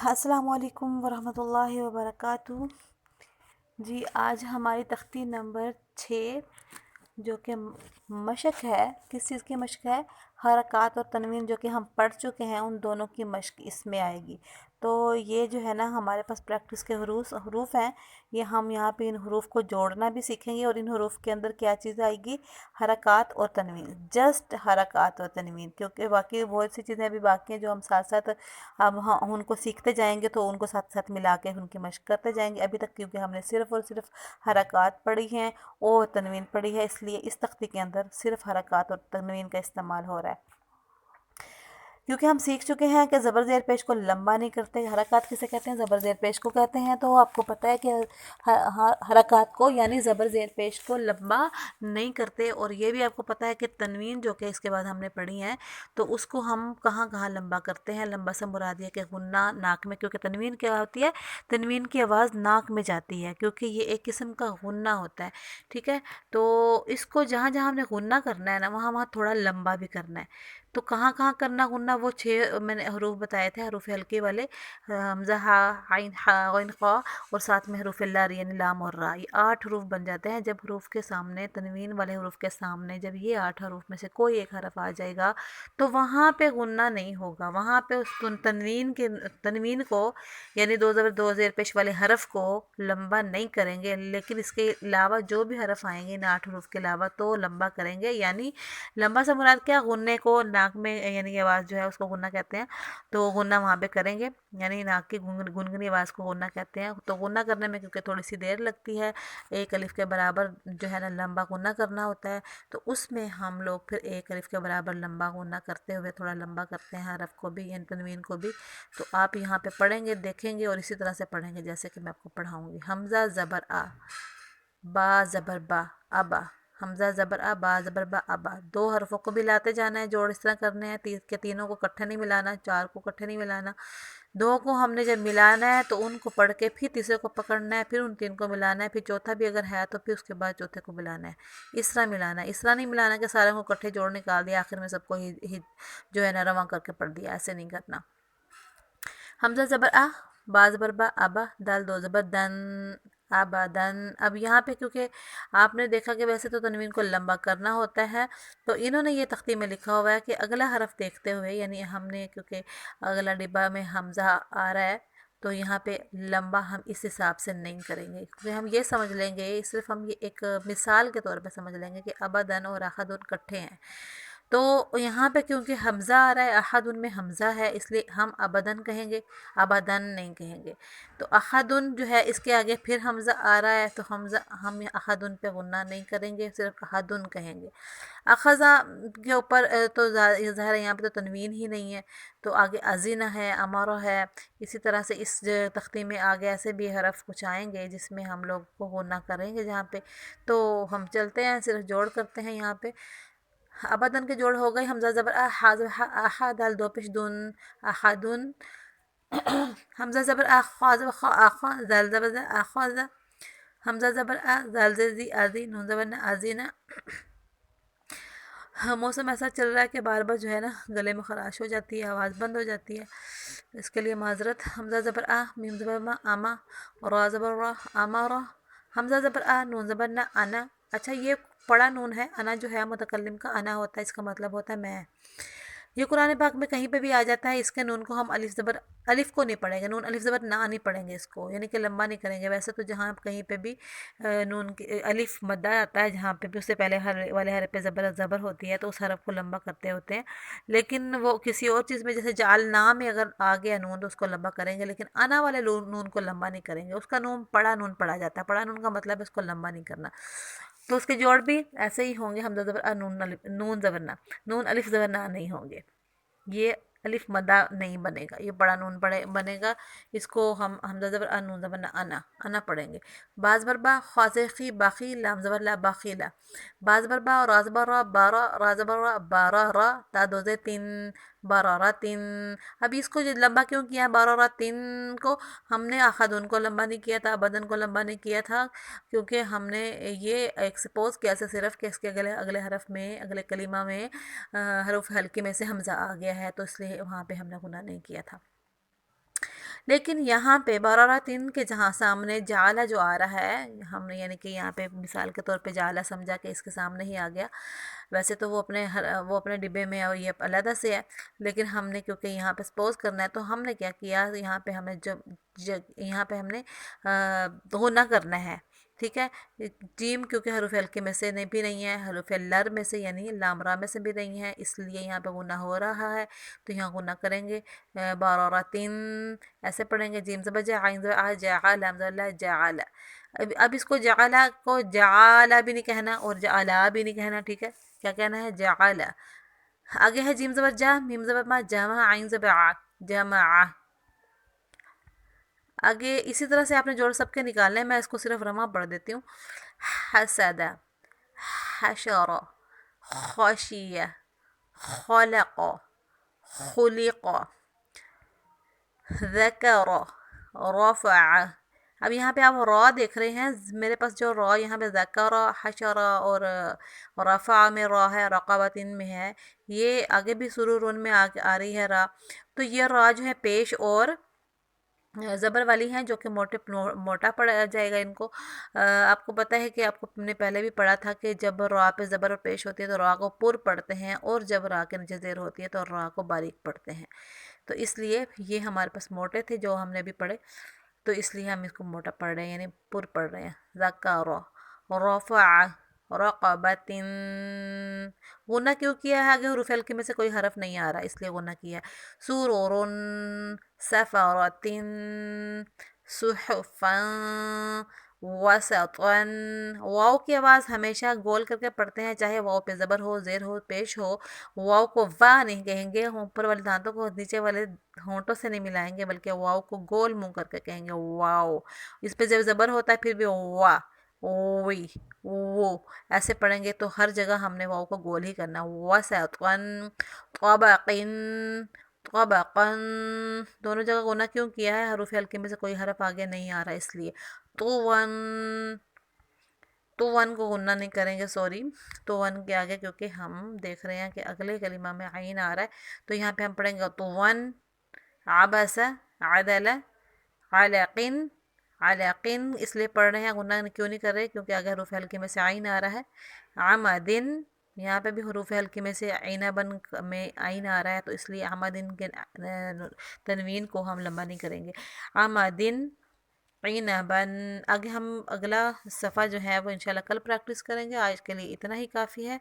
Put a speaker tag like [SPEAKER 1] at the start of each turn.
[SPEAKER 1] السلام علیکم ورحمۃ اللہ وبرکاتہ۔ جی آج ہماری تختی نمبر 6 جو کہ مشق ہے، کس چیز کی مشق ہے؟ حرکات اور تنوین، جو کہ ہم پڑھ چکے ہیں، ان دونوں کی مشق اس میں آئے گی۔ تو یہ جو ہے نا ہمارے پاس پریکٹس کے حروف ہیں، یہ ہم یہاں پہ ان حروف کو جوڑنا بھی سیکھیں گے، اور ان حروف کے اندر کیا چیز آئے گی؟ حرکات اور تنوین، جسٹ حرکات اور تنوین، کیونکہ باقی بہت سی چیزیں ابھی باقی ہیں جو ہم ساتھ ساتھ اب ہم ان کو سیکھتے جائیں گے، تو ان کو ساتھ ساتھ ملا کے ان کی مشق کرتے جائیں گے۔ ابھی تک کیونکہ ہم نے صرف اور صرف حرکات پڑھی ہیں اور تنوین پڑھی ہے، اس لیے اس تختی کے اندر صرف حرکات اور تنوین کا استعمال ہو رہا ہے، کیونکہ ہم سیکھ چکے ہیں کہ زبر زیر پیش کو لمبا نہیں کرتے۔ حرکات کسے کہتے ہیں؟ زبر زیر پیش کو کہتے ہیں۔ تو آپ کو پتہ ہے کہ حرکات کو یعنی زبر زیر پیش کو لمبا نہیں کرتے، اور یہ بھی آپ کو پتہ ہے کہ تنوین جو کہ اس کے بعد ہم نے پڑھی ہے، تو اس کو ہم کہاں کہاں لمبا کرتے ہیں۔ لمبا سے مراد یہ کہ غنہ ناک میں، کیونکہ تنوین کیا ہوتی ہے؟ تنوین کی آواز ناک میں جاتی ہے، کیونکہ یہ ایک قسم کا غنہ ہوتا ہے، ٹھیک ہے؟ تو اس کو جہاں جہاں ہم نے غنہ کرنا ہے نا، وہاں وہاں تھوڑا لمبا بھی کرنا ہے۔ تو کہاں کہاں کرنا غنہ؟ وہ 6 میں نے حروف بتائے تھے، حروف ہلکے والے، حمزہ، ہا، عین، ہا، غین، خا، اور ساتھ میں حروف لار یعنی لام اور را، یہ 8 حروف بن جاتے ہیں۔ جب حروف کے سامنے، تنوین والے حروف کے سامنے جب یہ 8 حروف میں سے کوئی ایک حرف آ جائے گا، تو وہاں پہ غنہ نہیں ہوگا، وہاں پہ اس تنوین کو یعنی دو زبر دو زیر پیش والے حرف کو لمبا نہیں کریں گے، لیکن اس کے علاوہ جو بھی حرف آئیں گے ان 8 حروف کے علاوہ تو لمبا کریں گے۔ یعنی لمبا سے مراد کیا؟ غنے کو ناک میں، یعنی یہ آواز جو ہے اس کو غنہ کہتے ہیں، تو غنہ وہاں پہ کریں گے، یعنی ناک کی گنگنی آواز کو غنہ کہتے ہیں۔ تو غنہ کرنے میں کیونکہ تھوڑی سی دیر لگتی ہے، ایک الف کے برابر جو ہے نا لمبا غنہ کرنا ہوتا ہے، تو اس میں ہم لوگ پھر ایک الف کے برابر لمبا غنہ کرتے ہوئے تھوڑا لمبا کرتے ہیں حرف کو بھی، یعنی تنوین کو بھی۔ تو آپ یہاں پہ پڑھیں گے، دیکھیں گے، اور اسی طرح سے پڑھیں گے جیسے کہ میں آپ کو پڑھاؤں گی۔ حمزہ زبر آ، با زبر با، ابا، حمزہ زبر آ، با زبر با، ابا، 2 حرفوں کو بھی لاتے جانا ہے، جوڑ اس طرح کرنے ہیں کہ تینوں کو اکٹھے نہیں ملانا، 4 کو اکٹھے نہیں ملانا، 2 کو ہم نے جب ملانا ہے تو ان کو پڑھ کے پھر تیسرے کو پکڑنا ہے، پھر ان 3 کو ملانا ہے، پھر چوتھا بھی اگر ہے تو پھر اس کے بعد چوتھے کو ملانا ہے، اس طرح ملانا ہے۔ اس طرح نہیں ملانا کہ سارے کو اکٹھے جوڑ نکال دیا، آخر میں سب کو ہی جو ہے نا رواں کر کے پڑھ دیا، ایسے نہیں کرنا۔ حمزہ زبر آ، با زبر با، ابا، دال 2 زبر دن، ابدن۔ اب یہاں پہ کیونکہ آپ نے دیکھا کہ ویسے تو تنوین کو لمبا کرنا ہوتا ہے، تو انہوں نے یہ تختی میں لکھا ہوا ہے کہ اگلا حرف دیکھتے ہوئے، یعنی ہم نے کیونکہ اگلا ڈبہ میں حمزہ آ رہا ہے، تو یہاں پہ لمبا ہم اس حساب سے نہیں کریں گے، کیونکہ ہم یہ سمجھ لیں گے، صرف ہم یہ ایک مثال کے طور پہ سمجھ لیں گے کہ ابدن اور احدن کٹھے ہیں۔ تو یہاں پہ کیونکہ حمزہ آ رہا ہے، احدن میں حمزہ ہے، اس لیے ہم ابدن کہیں گے، ابدن نہیں کہیں گے۔ تو احدن جو ہے اس کے آگے پھر حمزہ آ رہا ہے، تو ہم احدن پہ غنہ نہیں کریں گے، صرف احدن کہیں گے۔ اخذہ کے اوپر تو ظاہر ہے یہاں پہ تو تنوین ہی نہیں ہے، تو آگے ازینہ ہے، امارہ ہے، اسی طرح سے اس تختی میں آگے ایسے بھی حرف کچھ آئیں گے جس میں ہم لوگ کو غنہ کریں گے جہاں پہ۔ تو ہم چلتے ہیں، صرف جوڑ کرتے ہیں یہاں پہ۔ ابدن کے جوڑ ہو گئے، حمزہ زبر آ، ہا زبر ہا، آہا، دال 2 پیش دن، احدن، حمزہ زبر آ، خا زبر خا، آخا، دال زبر زا، آخذ، حمزہ زبر آ، دال زیر زی، آزی، نون زبر نا، آزینہ۔ موسم ایسا چل رہا ہے کہ بار بار جو ہے نا گلے میں خراش ہو جاتی ہے، آواز بند ہو جاتی ہے، اس کے لیے معذرت۔ حمزہ زبر آ، میم زبر ما، آما، را زبر را، آمارا، حمزہ زبر آ، نون زبر نا، انا۔ اچھا یہ پڑا نون ہے، انا جو ہے متکلم کا انا ہوتا ہے، اس کا مطلب ہوتا ہے میں۔ یہ قرآن پاک میں کہیں پہ بھی آ جاتا ہے، اس کے نون کو ہم الف کو نہیں پڑھیں گے، نون الف زبر نہ نہیں پڑھیں گے، اس کو یعنی کہ لمبا نہیں کریں گے۔ ویسے تو جہاں کہیں پہ بھی نون الف مدہ آتا ہے، جہاں پہ بھی اس سے پہلے والے حرف پہ زبر ہوتی ہے، تو اس حرف کو لمبا کرتے ہوتے ہیں، لیکن وہ کسی اور چیز میں جیسے جعلنا میں اگر آ گیا نون تو اس کو لمبا کریں گے، لیکن انا والے نون کو لمبا نہیں کریں گے، اس کا نون پڑھا جاتا ہے، پڑا نون کا مطلب ہے اس کو لمبا نہیں کرنا۔ تو اس کے جوڑ بھی ایسے ہی ہوں گے، حمزہ زبر آ، نون زبر نہ، نون الف زبر نہ نہیں ہوں گے، یہ الف مدہ نہیں بنے گا، یہ بڑا نون بنے گا، اس کو ہم حمزہ زبر آ، نون زبر نہ، انا پڑھیں گے۔ با زبر با، خا خی، باخی، لام زبر لا، باخیلا، با زبر با، را زبر را، بارا، را زبر را، بارا را، تا 2 زیر 3، بارارا تین۔ ابھی اس کو جو لمبا کیوں کیا ہے بارارا تین کو؟ ہم نے احدن کو لمبا نہیں کیا تھا، ابدن کو لمبا نہیں کیا تھا، کیونکہ ہم نے یہ ایکسپوز کیا سے صرف کہ اس کے اگلے حرف میں، اگلے کلمہ میں حروف ہلکے میں سے حمزہ آ گیا ہے، تو اس لیے وہاں پہ ہم نے غنہ نہیں کیا تھا۔ لیکن یہاں پہ برارتن کے جہاں سامنے جعلہ جو آ رہا ہے، ہم نے یعنی کہ یہاں پہ مثال کے طور پہ جعلہ سمجھا کہ اس کے سامنے ہی آ گیا، ویسے تو وہ اپنے ڈبے میں اور یہ علیحدہ سے ہے، لیکن ہم نے کیونکہ یہاں پہ سپوز کرنا ہے تو ہم نے کیا کیا، یہاں پہ ہمیں یہاں پہ ہم نے غنہ کرنا ہے، ٹھیک ہے۔ جیم کیونکہ حروف ہلکے میں سے بھی نہیں ہے، حروف لر میں سے یعنی لام را میں سے بھی نہیں ہے، اس لیے یہاں پہ غنہ ہو رہا ہے، تو یہاں غنہ کریں گے بارارتن، ایسے پڑھیں گے، جیم زبر جا، عین زبر آ، جعل، لام زبر لا، جعل۔ اب اس کو جعلہ کو جعلہ بھی نہیں کہنا اور جعلہ بھی نہیں کہنا، ٹھیک ہے، کیا کہنا ہے، جعل۔ آگے ہے جیم زبر جا، میم زبر ما، جمع، عین زبر ع، جمع۔ آگے اسی طرح سے آپ نے جوڑ سب کے نکالنے ہیں، میں اس کو صرف رمہ پڑھ دیتی ہوں۔ حسد، حشر، خشیہ، خلق، خلق، ذکر، رفع۔ اب یہاں پہ آپ را دیکھ رہے ہیں، میرے پاس جو را یہاں پہ ذکر، حشر اور رفع میں را ہے، رقبتن میں ہے، یہ آگے بھی سرورن میں آ رہی ہے را، تو یہ را جو ہے پیش اور زبر والی ہیں، جو کہ موٹا پڑ جائے گا ان کو۔ آپ کو پتہ ہے کہ آپ کو نے پہلے بھی پڑھا تھا کہ جب را پہ زبر پیش ہوتی ہے تو را کو پر پڑھتے ہیں، اور جب را کے نیچے زیر ہوتی ہے تو را کو باریک پڑھتے ہیں، تو اس لیے یہ ہمارے پاس موٹے تھے جو ہم نے بھی پڑھے، تو اس لیے ہم اس کو موٹا پڑھ رہے ہیں، یعنی پر پڑھ رہے ہیں۔ ذکر، رفع، رقبتن۔ غنہ کیوں کیا ہے، آگے حروف ہلکے میں سے کوئی حرف نہیں آ رہا، اس لیے غنہ کیا ہے۔ سرورن، سفرتن، صحفا، وسطا۔ واو کی آواز ہمیشہ گول کر کے پڑھتے ہیں، چاہے واو پہ زبر ہو، زیر ہو، پیش ہو، واو کو وا نہیں کہیں گے، اوپر والے دانتوں کو نیچے والے ہونٹوں سے نہیں ملائیں گے، بلکہ واو کو گول منہ کر کے کہیں گے واو۔ اس پہ جب زبر ہوتا ہے پھر بھی وا، وی، وہ، ایسے پڑھیں گے، تو ہر جگہ ہم نے واو کو گول ہی کرنا۔ وسطا، طبقن، طبقن، دونوں جگہ غنہ کیوں کیا ہے، حروف ہلکے میں سے کوئی حرف آگے نہیں آ رہا اس لیے۔ طون، طون کو غنہ نہیں کریں گے، سوری، طون کے آگے کیونکہ ہم دیکھ رہے ہیں کہ اگلے کلمہ میں عین آ رہا ہے، تو یہاں پہ ہم پڑھیں گے طون، عبس، عدل، علقن، علقن، اس لیے پڑھ رہے ہیں، غنہ کیوں نہیں کر رہے کیونکہ آگے حروف ہلکے میں سے عین آ رہا ہے۔ عمدن، یہاں پہ بھی حروف ہلکے میں سے عین بن میں عین آ رہا ہے، تو اس لیے عمدن کے تنوین کو ہم لمبا نہیں کریں گے۔ عمدن، عنبن۔ آگے ہم اگلا صفحہ جو ہے وہ انشاءاللہ کل پریکٹس کریں گے، آج کے لیے اتنا ہی کافی ہے۔